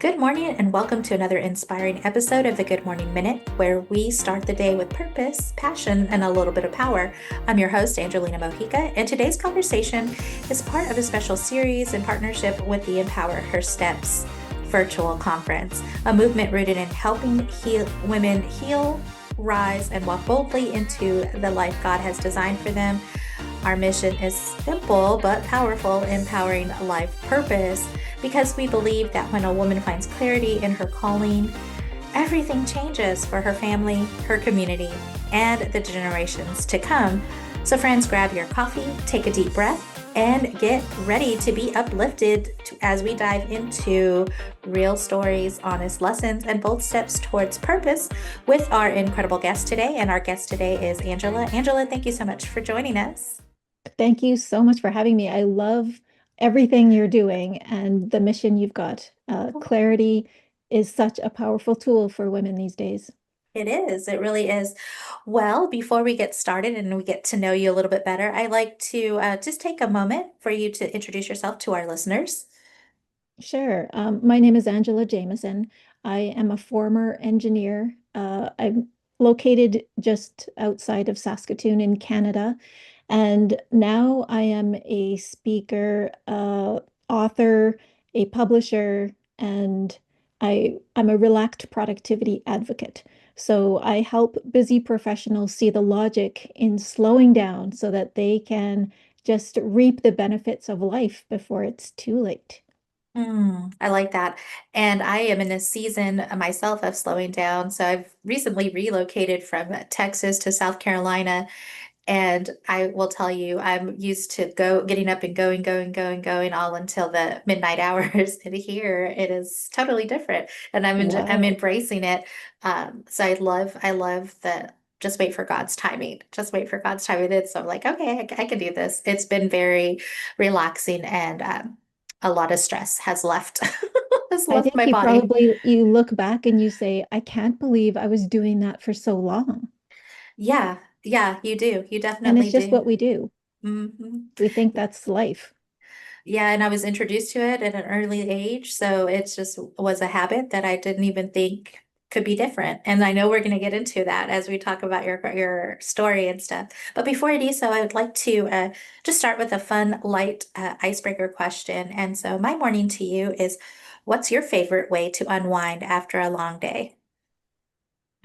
Good morning, and welcome to another inspiring episode of the Good Morning Minute, where we start the day with purpose, passion, and a little bit of power. I'm your host, Angelina Mojica, and today's conversation is part of a special series in partnership with the Empower Her Steps virtual conference, a movement rooted in helping women heal, rise, and walk boldly into the life God has designed for them. Our mission is simple but powerful, empowering life purpose, because we believe that when a woman finds clarity in her calling, everything changes for her family, her community, and the generations to come. So, friends, grab your coffee, take a deep breath, and get ready to be uplifted as we dive into real stories, honest lessons, and bold steps towards purpose with our incredible guest today. And our guest today is Angela. Angela, thank you so much for joining us. Thank you so much for having me. I love everything you're doing and the mission you've got. Clarity is such a powerful tool for women these days. It is. It really is. Well, before we get started and we get to know you a little bit better, I'd like to just take a moment for you to introduce yourself to our listeners. Sure. My name is Angela Jamieson. I am a former engineer. I'm located just outside of Saskatoon in Canada. And now I am a speaker, author, a publisher, and I'm a relaxed productivity advocate. So I help busy professionals see the logic in slowing down so that they can just reap the benefits of life before it's too late. I like that. And I am in a season myself of slowing down. So I've recently relocated from Texas to South Carolina. And I will tell you, I'm used to getting up and going all until the midnight hours. And here it is totally different. And I'm Wow. embracing it. So I love the just wait for God's timing. Just wait for God's timing. And so I'm like, okay, I can do this. It's been very relaxing, and a lot of stress has left has I left think my body. you look back and you say, I can't believe I was doing that for so long. Yeah, yeah, you do. You And definitely it's just do. what we do. hmm We think that's life. Yeah, and I was introduced to it at an early age, so it's just was a habit that I didn't even think could be different. And I know we're going to get into that as we talk about your story and stuff. But before I do so, I would like to just start with a fun, light icebreaker question. And so my morning to you is, what's your favorite way to unwind after a long day?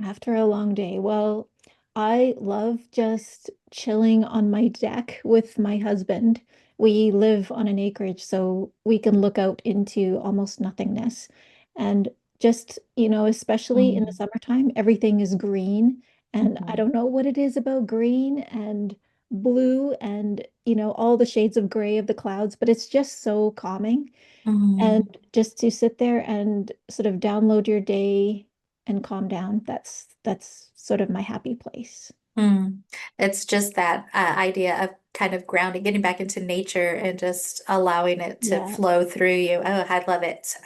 After a long day, well, I love just chilling on my deck with my husband. We live on an acreage, so we can look out into almost nothingness. And just, especially in the Mm-hmm. summertime, everything is green. And I don't know what it is about green and blue and, all the shades of gray of the clouds, but it's just so calming. And Mm-hmm. just to sit there and sort of download your day and calm down, that's sort of my happy place. Mm. It's just that idea of kind of grounding, getting back into nature and just allowing it to Yeah. flow through you. Oh, I love it.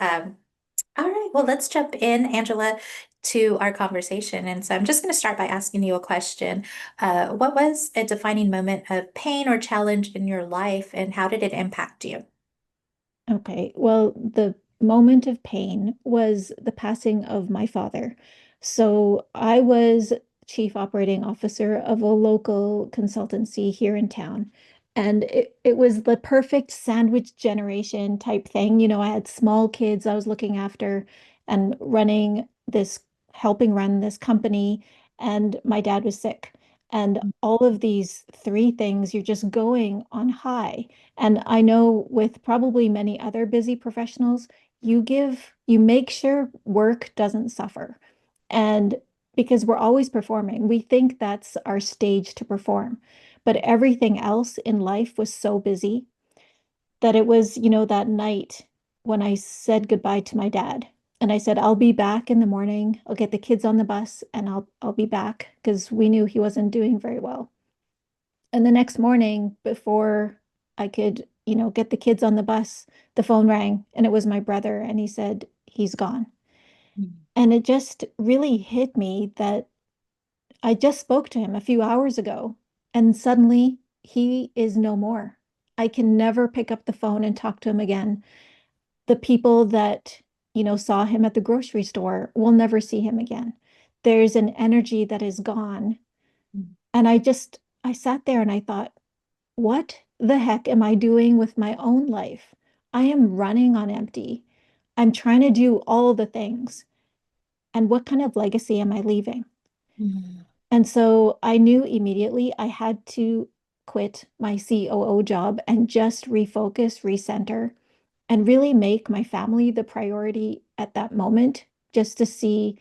All right, well, let's jump in, Angela, to our conversation. And so I'm just going to start by asking you a question. What was a defining moment of pain or challenge in your life, and how did it impact you? Okay. Well, the moment of pain was the passing of my father. So I was chief operating officer of a local consultancy here in town. And it was the perfect sandwich generation type thing. I had small kids I was looking after and helping run this company. And my dad was sick. And all of these three things, you're just going on high. And I know with probably many other busy professionals, you make sure work doesn't suffer. And because we're always performing, we think that's our stage to perform. But everything else in life was so busy that it was, that night when I said goodbye to my dad. And I said, I'll be back in the morning. I'll get the kids on the bus and I'll be back because we knew he wasn't doing very well. And the next morning, before I could, get the kids on the bus, the phone rang and it was my brother and he said, he's gone. And it just really hit me that I just spoke to him a few hours ago and suddenly he is no more. I can never pick up the phone and talk to him again. The people that saw him at the grocery store will never see him again. There's an energy that is gone. And I sat there and I thought, what the heck am I doing with my own life? I am running on empty. I'm trying to do all the things. And what kind of legacy am I leaving? Mm, And so I knew immediately I had to quit my COO job and just refocus, recenter, and really make my family the priority at that moment, just to see,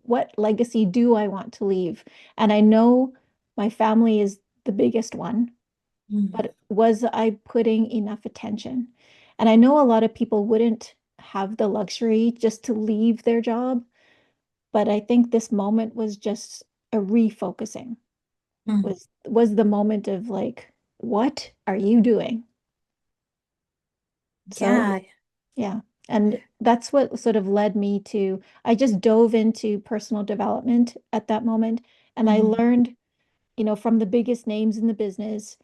what legacy do I want to leave? And I know my family is the biggest one, mm, but was I putting enough attention? And I know a lot of people wouldn't have the luxury just to leave their job, but I think this moment was just a refocusing, mm. was the moment of like, what are you doing? So Yeah. yeah. And that's what sort of led me to, I just dove into personal development at that moment. And I Mhm, learned, from the biggest names in the business,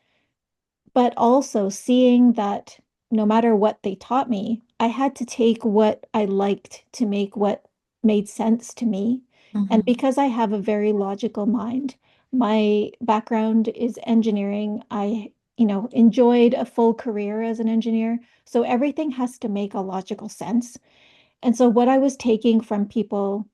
but also seeing that no matter what they taught me, I had to take what I liked to make what made sense to me. And mhm, because I have a very logical mind, my background is engineering. I, enjoyed a full career as an engineer. So everything has to make a logical sense. And so what I was taking from people,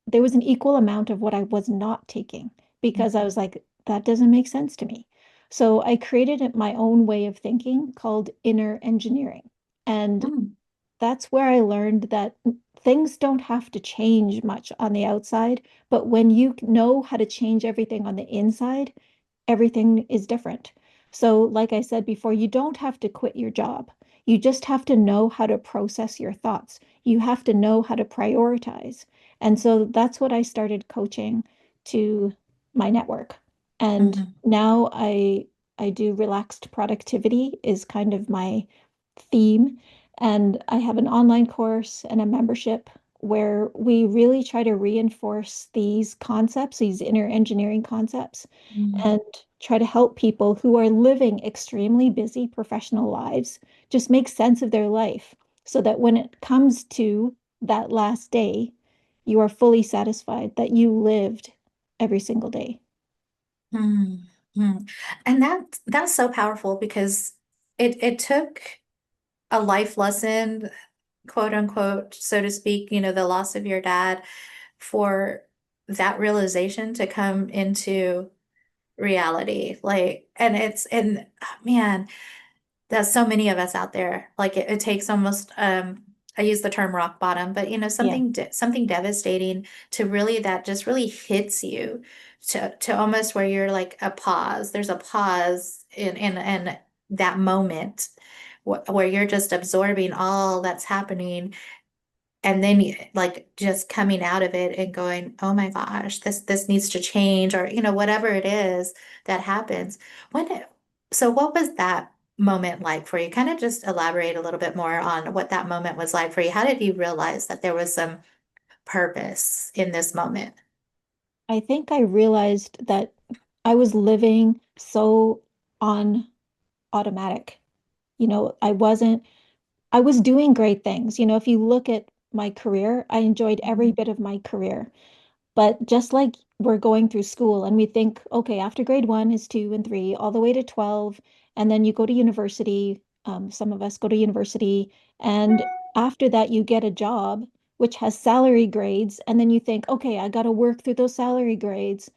there was an equal amount of what I was not taking because I was like, that doesn't make sense to me. So I created my own way of thinking called inner engineering. And mm, that's where I learned that things don't have to change much on the outside, but when you know how to change everything on the inside, everything is different. So, like I said before, you don't have to quit your job. You just have to know how to process your thoughts. You have to know how to prioritize. And so that's what I started coaching to my network. And mhm, now I do relaxed productivity is kind of my theme. And I have an online course and a membership where we really try to reinforce these concepts, these inner engineering concepts, mm, and try to help people who are living extremely busy professional lives just make sense of their life so that when it comes to that last day, you are fully satisfied that you lived every single day. mm, mm. And that's so powerful because it took a life lesson, quote unquote, so to speak, the loss of your dad for that realization to come into reality. Like, and man, there's so many of us out there. Like it takes almost I use the term rock bottom, but Yeah. something devastating to really that just really hits you to almost where you're like a pause. There's a pause in that moment where you're just absorbing all that's happening and then like just coming out of it and going, oh my gosh, this needs to change, or whatever it is that happens. When it, so what was that moment like for you? Kind of just elaborate a little bit more on what that moment was like for you. How did you realize that there was some purpose in this moment? I think I realized that I was living so on automatic. I was doing great things. If you look at my career, I enjoyed every Mhm. bit of my career. But just like we're going through school and we think, okay, after grade one is two and three, all the way to 12, and then you go to university. Some of us go to university, and after that, you get a job which has salary grades, and then you think, okay, I got to work through those salary grades.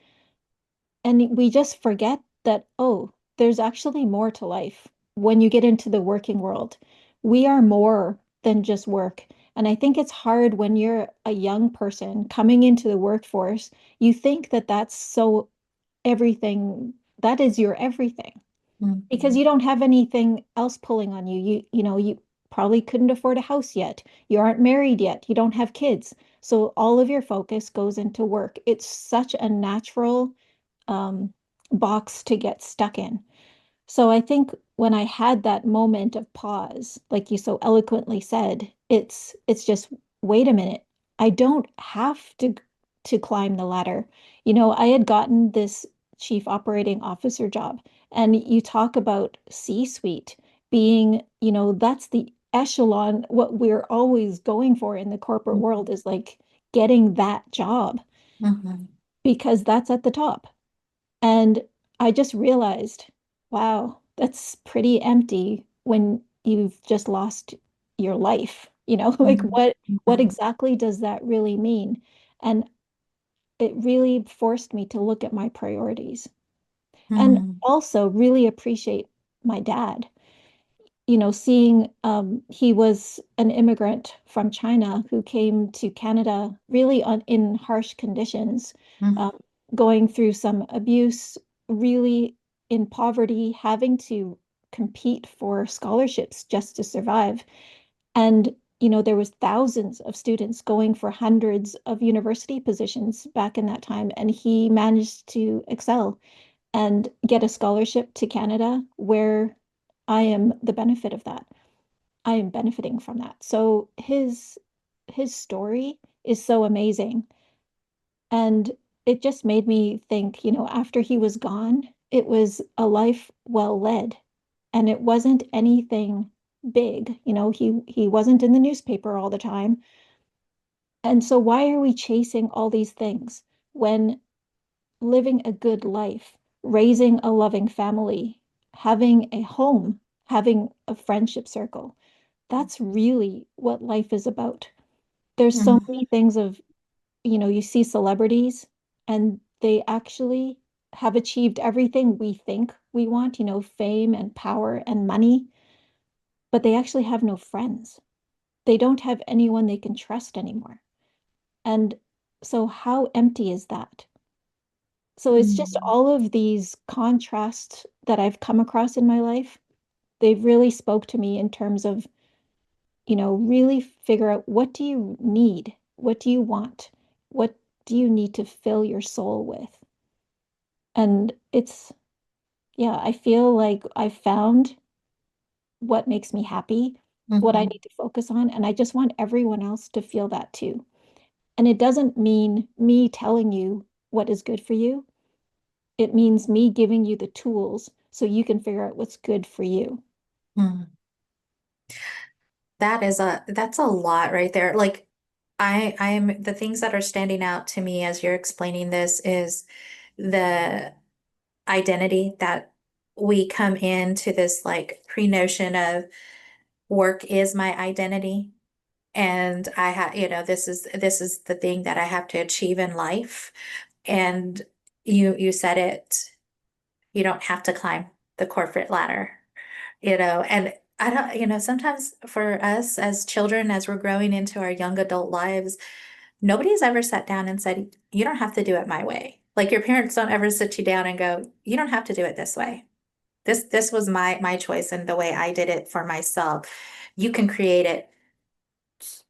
And we just forget that, oh, there's actually more to life when you get into the working world. We are more than just work. And I think it's hard when you're a young person coming into the workforce, you think that that's so everything, that is your everything because Mhm. you don't have anything else pulling on you. You probably couldn't afford a house yet. You aren't married yet. You don't have kids. So all of your focus goes into work. It's such a natural um, box to get stuck in. So I think when I had that moment of pause, like you so eloquently said, it's just, wait a minute. I don't have to climb the ladder. I had gotten this chief operating officer job, and you talk about C-suite being, that's the echelon, what we're always going for in the corporate world is like getting that job Mhm. because that's at the top. And I just realized, wow, that's pretty empty when you've just lost your life. Like Mhm. what Mhm. exactly does that really mean? And it really forced me to look at my priorities and Mhm. also really appreciate my dad. Seeing he was an immigrant from China who came to Canada really in harsh conditions, Mhm. um, going through some abuse, really in poverty, having to compete for scholarships just to survive. And there was thousands of students going for hundreds of university positions back in that time, and he managed to excel and get a scholarship to Canada, where I am the benefit of that. I am benefiting from that. So his story is so amazing. And it just made me think, after he was gone, it was a life well led. And it wasn't anything big. He wasn't in the newspaper all the time. And so why are we chasing all these things when living a good life, raising a loving family, having a home, having a friendship circle? That's really what life is about. There's so Mhm. many things of, you see celebrities and they actually have achieved everything we think we want, fame and power and money, but they actually have no friends. They don't have anyone they can trust anymore. And so how empty is that? So it's just Mhm. all of these contrasts that I've come across in my life. They've really spoke to me in terms of really figure out, what do you need? What do you want? What do you need to fill your soul with? And yeah, I feel like I found what makes me happy, what I Mhm. need to focus on. And I just want everyone else to feel that too. And it doesn't mean me telling you what is good for you. It means me giving you the tools so you can figure out what's good for you. Mhm. That's a lot right there. Like I'm the things that are standing out to me as you're explaining this is the identity that we come into this like pre-notion of work is my identity. And I have, this is the thing that I have to achieve in life. And you said it, you don't have to climb the corporate ladder, and I don't, sometimes for us as children, as we're growing into our young adult lives, nobody's ever sat down and said, you don't have to do it my way. Like your parents don't ever sit you down and go, you don't have to do it this way. This was my choice and the way I did it for myself. You can create it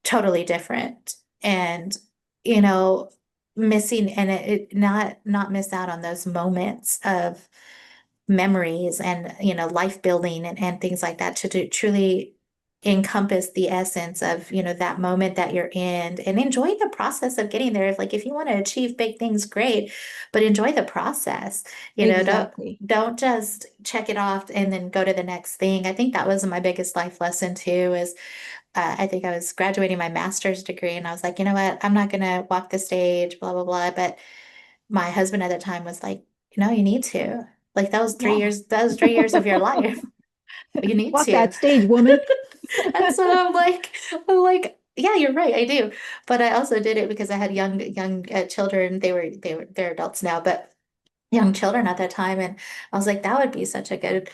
totally different. And, you know, missing and not miss out on those moments of memories and life building and things like that to truly encompass the essence of that moment that you're in and enjoy the process of getting there. Like if you want to achieve big things, great, but enjoy the process. Don't Exactly. just check it off and then go to the next thing. I think that was my biggest life lesson too, is I think I was graduating my master's degree and I was like, you know what, I'm not gonna walk the stage, blah blah blah. But my husband at the time was like, no, you need to. Like Yeah. that was 3 years of your life. You need Walk to. that stage, woman. And so I'm like, yeah, you're right, I do. But I also did it because I had young children. They're adults now, but young children at that time. And I was like, that would be such a good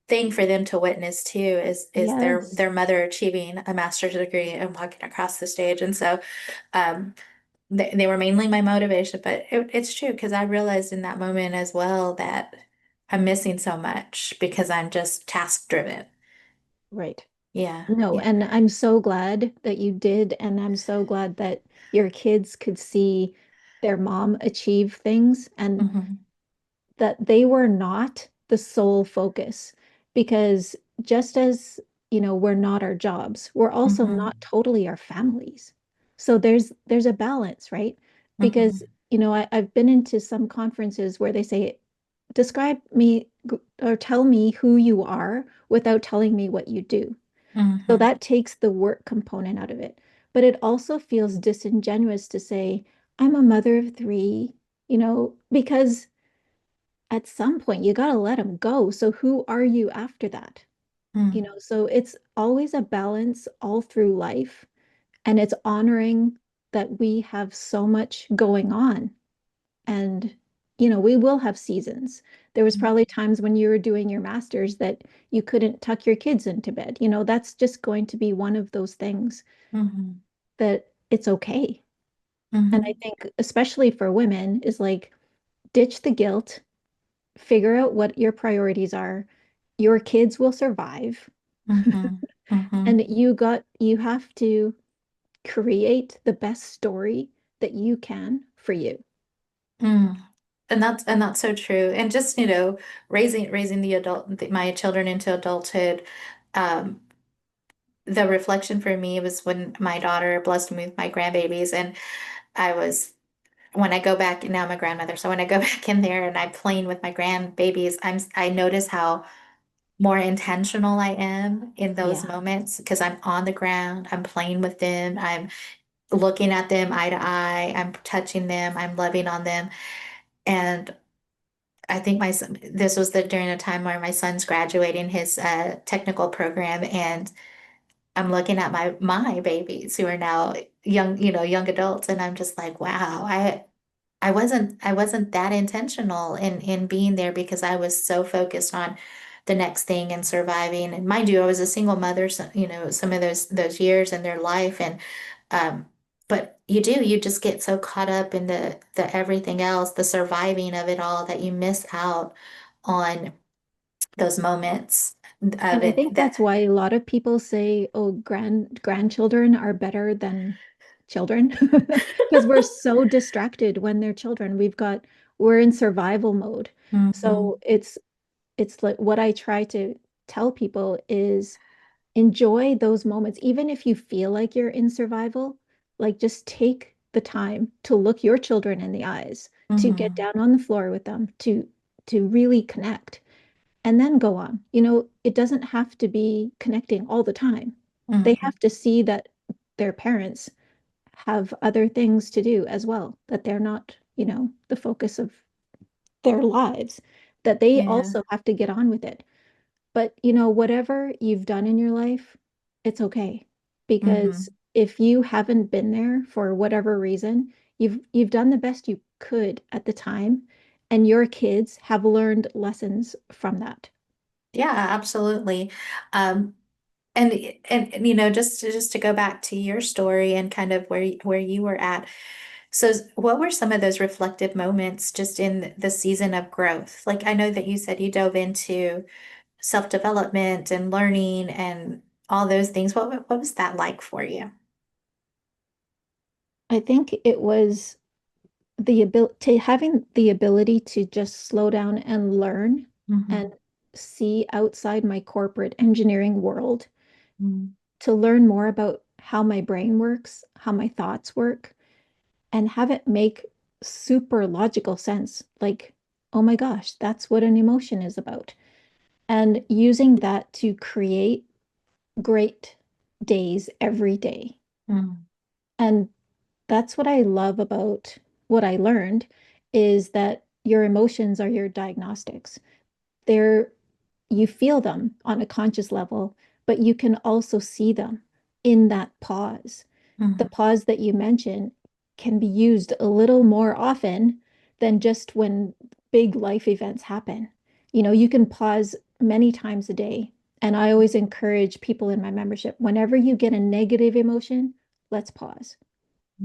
thing for them to witness too, is Yes. their mother achieving a master's degree and walking across the stage. And so um they were mainly my motivation, but it's true because I realized in that moment as well that I'm missing so much because I'm just task driven. Right. Yeah, No, yeah. and I'm so glad that you did, and I'm so glad that your kids could see their mom achieve things and Hmm. that they were not the sole focus. Because just as, we're not our jobs, we're also Hmm. not totally our families. So there's a balance, right? Because, Hmm. I've been into some conferences where they say, describe me or tell me who you are without telling me what you do. So Mm-hmm. that takes the work component out of it. But it also feels disingenuous to say, I'm a mother of three, because at some point you got to let them go. So who are you after that? So it's always a balance all through life. And it's honoring that we have so much going on. And, we will have seasons. There was probably times when you were doing your master's that you couldn't tuck your kids into bed. That's just going to be one of those things Mm-hmm. that it's okay. And I Mm-hmm. think, especially for women, is like ditch the guilt, figure out what your priorities are. Your kids will survive. Mm-hmm. Mm-hmm. And you have to create the best story that you can for you. Mm. And that's so true. And just, raising my children into adulthood, um, the reflection for me was when my daughter blessed me with my grandbabies, and I was when I go back now I'm a grandmother, so when I go back in there and I'm playing with my grandbabies, I notice how more intentional I am in those Yeah. moments because I'm on the ground, I'm playing with them, I'm looking at them eye to eye, I'm touching them, I'm loving on them. And I think my son, this was during a time where my son's graduating his technical program, and I'm looking at my babies who are now young, young adults, and I'm just like, wow, I wasn't that intentional in being there because I was so focused on the next thing and surviving. And mind you, I was a single mother, so, some of those years in their life, and um, but you just get so caught up in the everything else, the surviving of it all, that you miss out on those moments of And I it think that that's why a lot of people say, oh, grandchildren are better than children because we're so distracted when they're children. We're in survival mode. So Mhm, it's like what I try to tell people is enjoy those moments, even if you feel like you're in survival, like just take the time to look your children in the eyes, to get mhm, down on the floor with them, to really connect and then go on. It doesn't have to be connecting all the time. They mhm, have to see that their parents have other things to do as well, that they're not, the focus of their lives, that they yeah, also have to get on with it. But, whatever you've done in your life, it's okay. Because mhm. if you haven't been there for whatever reason, you've done the best you could at the time, and your kids have learned lessons from that. Yeah, absolutely. Um, And and just to go back to your story and kind of where you were at. So what were some of those reflective moments just in the season of growth? Like I know that you said you dove into self-development and learning and all those things. What was that like for you? I think it was the ability having the ability to just slow down and learn and Hmm. see outside my corporate engineering world, Mm-hmm. to learn more about how my brain works, how my thoughts work, and have it make super logical sense. Like, oh my gosh, that's what an emotion is about. And using that to create great days every day. And that's what I love about what I learned is that your emotions are your diagnostics. They're you feel them on a conscious level, but you can also see them in that pause. The Hmm. pause that you mentioned can be used a little more often than just when big life events happen. You can pause many times a day. And I always encourage people in my membership, whenever you get a negative emotion, let's pause.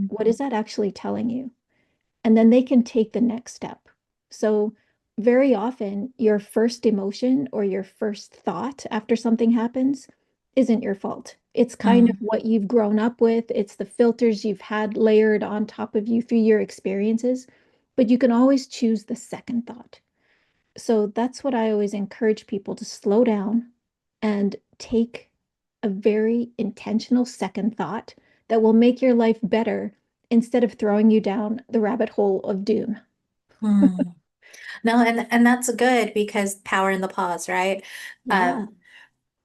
What Hmm. is that actually telling you? And then they can take the next step. So, very often, your first emotion or your first thought after something happens isn't your fault. It's kind of Hmm. what you've grown up with, it's the filters you've had layered on top of you through your experiences, but you can always choose the second thought. So, that's what I always encourage people to slow down and take a very intentional second thought that will make your life better instead of throwing you down the rabbit hole of doom. Hmm. No, and that's good because power in the pause, right? Yeah. Um,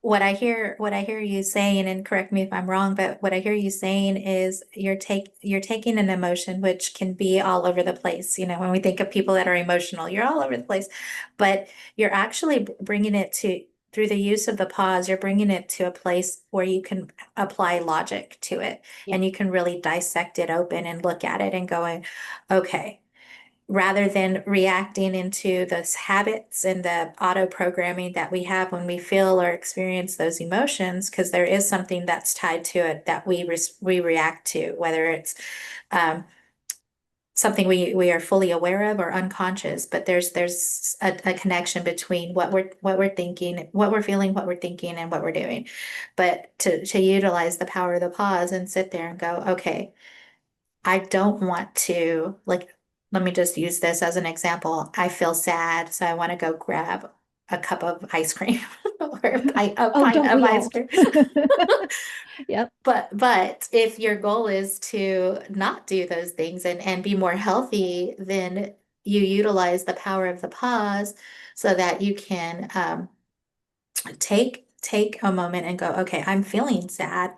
what I hear you saying, and correct me if I'm wrong, but what I hear you saying is you're taking an emotion which can be all over the place. You know, when we think of people that are emotional, you're all over the place, but you're actually bringing it to through the use of the pause, you're bringing it to a place where you can apply logic to it Yeah. and you can really dissect it open and look at it and going, okay, rather than reacting into those habits and the auto programming that we have when we feel or experience those emotions, because there is something that's tied to it that we react to, whether it's um, something we are fully aware of or unconscious. But there's a connection between what we're thinking, what we're feeling, what we're thinking, and what we're doing. But to utilize the power of the pause and sit there and go, okay. I don't want to, like, let me just use this as an example. I feel sad, so I want to go grab a cup of ice cream or a Oh, pint don't of we ice all? cream. Yep. But if your goal is to not do those things and be more healthy, then you utilize the power of the pause so that you can take a moment and go, okay, I'm feeling sad.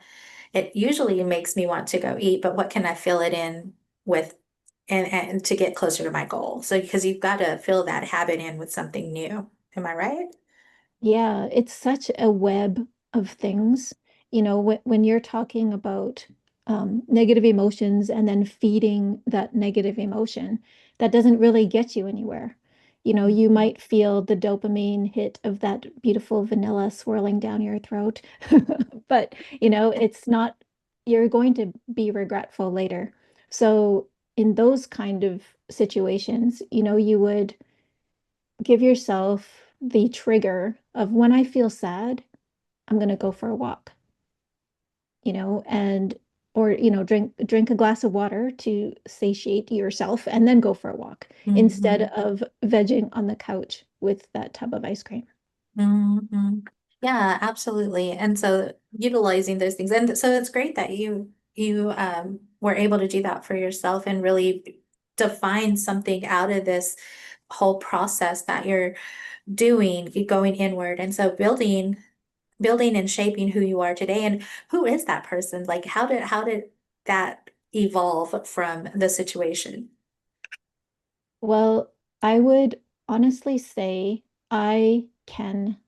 It usually makes me want to go eat, but what can I fill it in with and to get closer to my goal? So because you've got to fill that habit in with something new. Am I right? Yeah, it's such a web of things. You know, when you're talking about negative emotions and then feeding that negative emotion, that doesn't really get you anywhere. You know, you Mhm. might feel the dopamine hit of that beautiful vanilla swirling down your throat, but, you know, it's not, you're going to be regretful later. So, in those kind of situations, you know, you would give yourself the trigger of when I feel sad, I'm going to go for a walk, you know, and or drink a glass of water to satiate yourself and then go for a walk instead Mhm. of vegging on the couch with that tub of ice cream. Mhm. Yeah, absolutely. And so utilizing those things. And so it's great that you were able to do that for yourself and really define something out of this whole process that you're doing, going inward. And so building and shaping who you are today. And who is that person? Like how did that evolve from the situation? Well, I would honestly say I can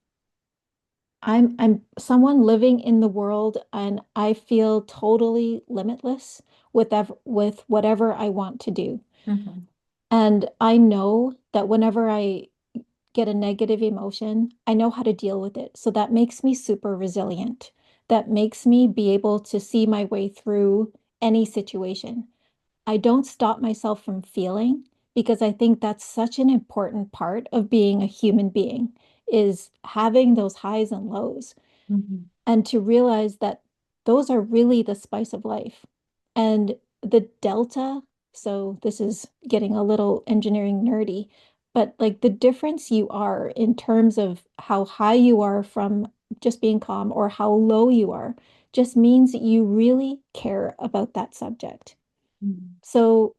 I'm someone living in the world and I feel totally limitless with whatever I want to do. Mhm. And I know that whenever I get a negative emotion, I know how to deal with it. So that makes me super resilient. That makes me be able to see my way through any situation. I don't stop myself from feeling because I think that's such an important part of being a human being is having those highs and lows Mhm. and to realize that those are really the spice of life. And the delta, so this is getting a little engineering nerdy, but like the difference you are in terms of how high you are from just being calm or how low you are just means that you really care about that subject. Mhm. So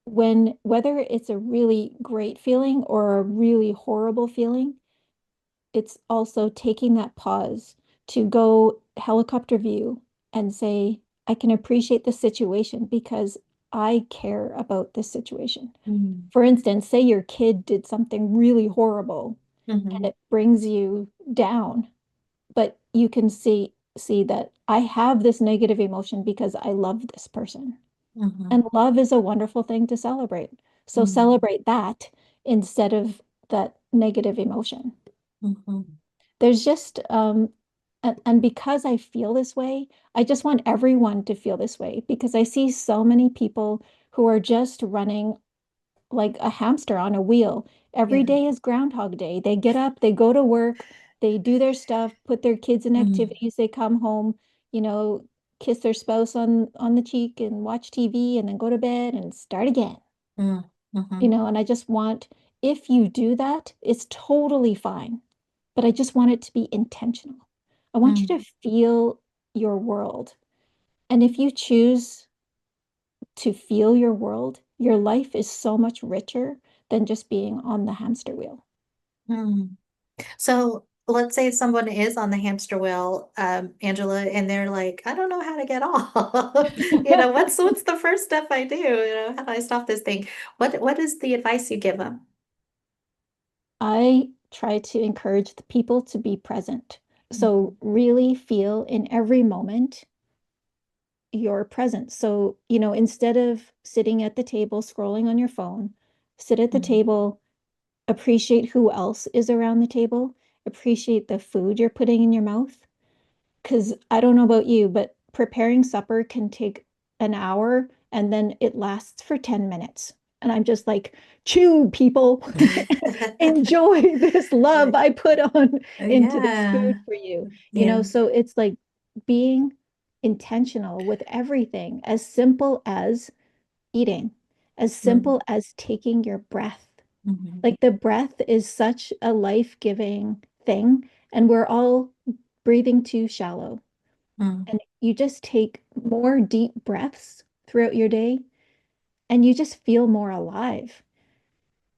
when whether it's a really great feeling or a really horrible feeling, it's also taking that pause to go helicopter view and say, I can appreciate the situation because I care about this situation. Mhm. For instance, say your kid did something really horrible and Mhm. it brings you down, but you can see that I have this negative emotion because I love this person. Mhm. And love is a wonderful thing to celebrate. So Mhm. celebrate that instead of that negative emotion. Mhm. There's just and because I feel this way, I just want everyone to feel this way because I see so many people who are just running like a hamster on a wheel. Every Yeah. day is Groundhog Day. They get up, they go to work, they do their stuff, put their kids in Mhm. activities, they come home, you know, kiss their spouse on the cheek and watch TV and then go to bed and start again. Mhm. You Mhm. know, and I just want, if you do that, it's totally fine. But I just want it to be intentional. I want you Mhm. to feel your world. And if you choose to feel your world, your life is so much richer than just being on the hamster wheel. Mhm. So let's say someone is on the hamster wheel, Angela, and they're like, I don't know how to get off. What's the first step I do? How do I stop this thing? What is the advice you give them? I try to encourage the people to be present. So Mhm, really feel in every moment your presence. So, instead of sitting at the table scrolling on your phone, sit at the mhm, table, appreciate who else is around the table, appreciate the food you're putting in your mouth. Because I don't know about you, but preparing supper can take an hour and then it lasts for 10 minutes. And I'm just like, chew, people, enjoy this love I put on into this food Yeah. for you. Yeah. So it's like being intentional with everything, as simple as eating, as Mm, simple as taking your breath. mhm, Like the breath is such a life-giving thing, and we're all breathing too shallow. mm, And you just take more deep breaths throughout your day and you just feel more alive.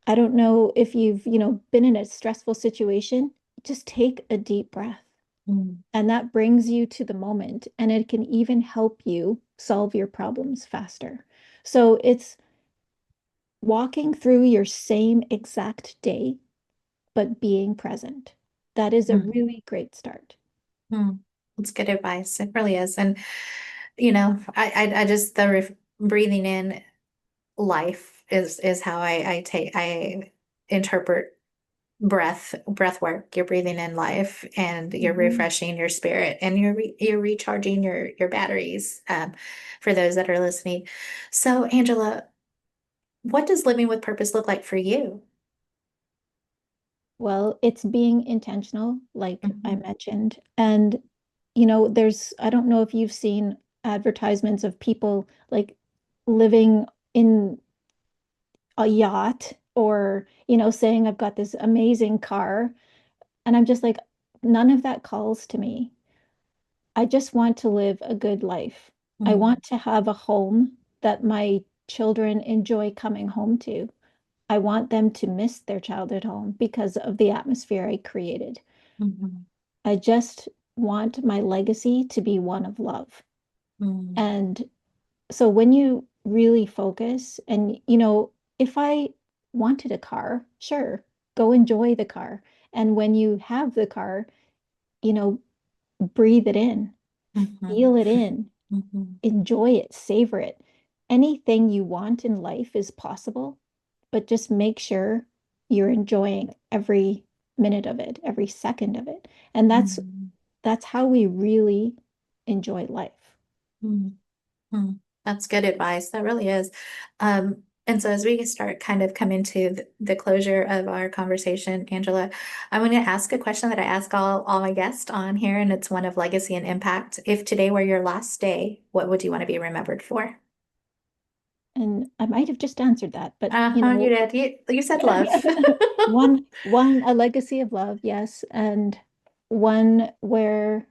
I don't know if you've, been in a stressful situation, just take a deep breath. mm, And that brings you to the moment and it can even help you solve your problems faster. So it's walking through your same exact day, but being present. That is a mm, really great start. mm. It's good advice. It really is. And, I just, breathing in life is how I interpret breath work. You're breathing in life and you're Mhm. refreshing your spirit and you're recharging your batteries, for those that are listening. So, Angela, what does living with purpose look like for you? Well, it's being intentional, like I Mhm, mentioned. And, I don't know if you've seen advertisements of people like living in a yacht or, saying, I've got this amazing car. And I'm just like, none of that calls to me. I just want to live a good life. I mm, want to have a home that my children enjoy coming home to. I want them to miss their childhood home because of the atmosphere I created. mhm, I just want my legacy to be one of love. mm, And so when you really focus, and, if I wanted a car, sure, go enjoy the car. And when you have the car, you know, breathe it in, mhm, feel it in, mhm, enjoy it, savor it. Anything you want in life is possible, but just make sure you're enjoying every minute of it, every second of it. And mm, that's how we really enjoy life. mm. Mm, that's good advice. That really is. And so as we start kind of coming to the closure of our conversation, Angela, I'm going to ask a question that I ask all my guests on here, and it's one of legacy and impact. If today were your last day, what would you want to be remembered for? And I might have just answered that, but Uh-huh, you did. You said love. one, a legacy of love, yes, and one where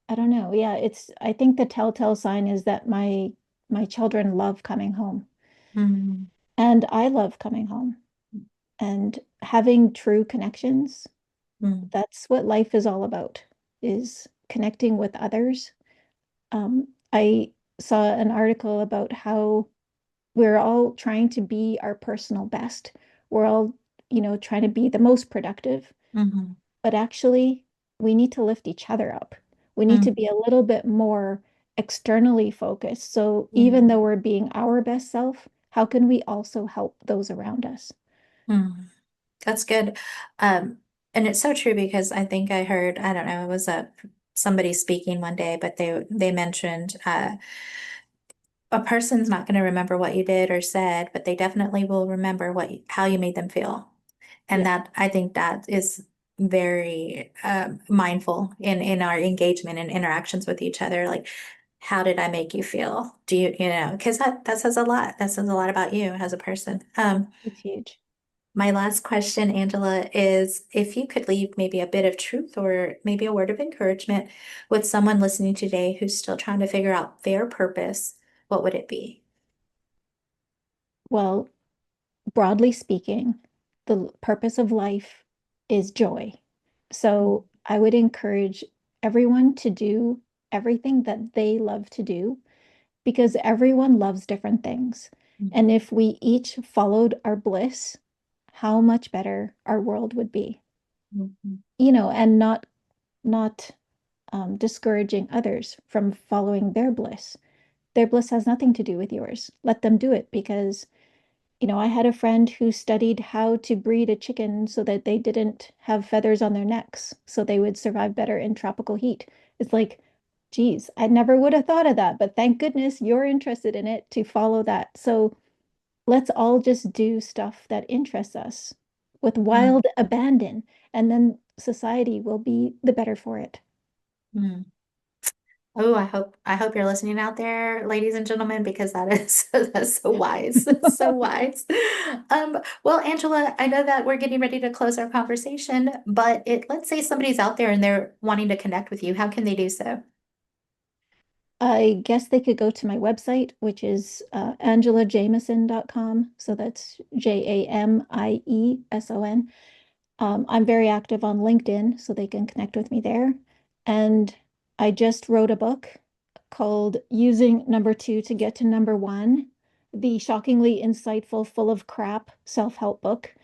I don't know, yeah, I think the telltale sign is that my children love coming home, Mm, and I love coming home, and having true connections. mm, That's what life is all about, is connecting with others. I saw an article about how we're all trying to be our personal best. We're all, trying to be the most productive, mhm, but actually, we need to lift each other up. We need to mm, be a little bit more externally focused. So yeah. even though we're being our best self, how can we also help those around us? Mm, that's good. Um, and it's so true because I think I heard, I don't know, it was somebody speaking one day, but they mentioned, a person's not going to remember what you did or said, but they definitely will remember how you made them feel. And Yeah, that, I think that is very, mindful in our engagement and interactions with each other. Like, how did I make you feel? Because that says a lot. That says a lot about you as a person. it's huge. My last question, Angela, is if you could leave maybe a bit of truth or maybe a word of encouragement with someone listening today who's still trying to figure out their purpose, what would it be? Well, broadly speaking, the purpose of life is joy. So I would encourage everyone to do everything that they love to do because everyone loves different things. And if we each followed our bliss, how much better our world would be, Mhm. and not discouraging others from following their bliss. Their bliss has nothing to do with yours. Let them do it because, I had a friend who studied how to breed a chicken so that they didn't have feathers on their necks, so they would survive better in tropical heat. It's like, geez, I never would have thought of that, but thank goodness you're interested in it to follow that. So let's all just do stuff that interests us with Mm. wild abandon, and then society will be the better for it. Mm. Oh, I hope you're listening out there, ladies and gentlemen, because that is that's so wise. So wise. Well, Angela, I know that we're getting ready to close our conversation, but let's say somebody's out there and they're wanting to connect with you. How can they do so? I guess they could go to my website, which is angelajamieson.com. So that's Jamieson. I'm very active on LinkedIn, so they can connect with me there. And I just wrote a book called Using Number Two to Get to Number One, the shockingly insightful, full of crap self-help book.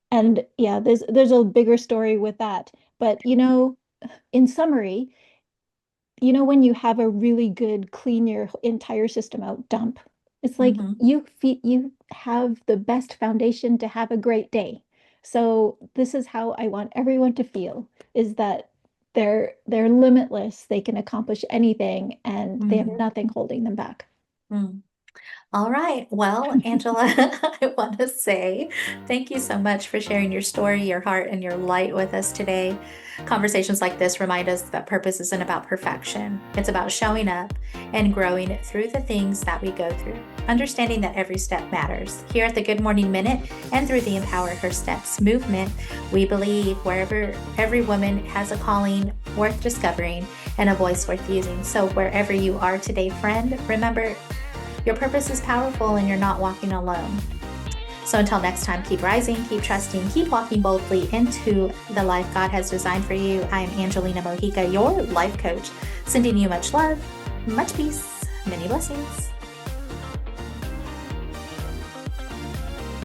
And yeah, there's a bigger story with that. But in summary, when you have a really good clean your entire system out dump, it's like Hmm. you have the best foundation to have a great day. So this is how I want everyone to feel, is that they're limitless, they can accomplish anything, and they have Mm. nothing holding them back. Mm. All right. Well, Angela, I want to say thank you so much for sharing your story, your heart, and your light with us today. Conversations like this remind us that purpose isn't about perfection, it's about showing up and growing through the things that we go through, understanding that every step matters. Here at the Good Morning Minute and through the Empower Her Steps movement, we believe wherever every woman has a calling worth discovering and a voice worth using. So, wherever you are today, friend, remember your purpose is powerful and you're not walking alone. So until next time, keep rising, keep trusting, keep walking boldly into the life God has designed for you. I am Angelina Mojica, your life coach, sending you much love, much peace, many blessings.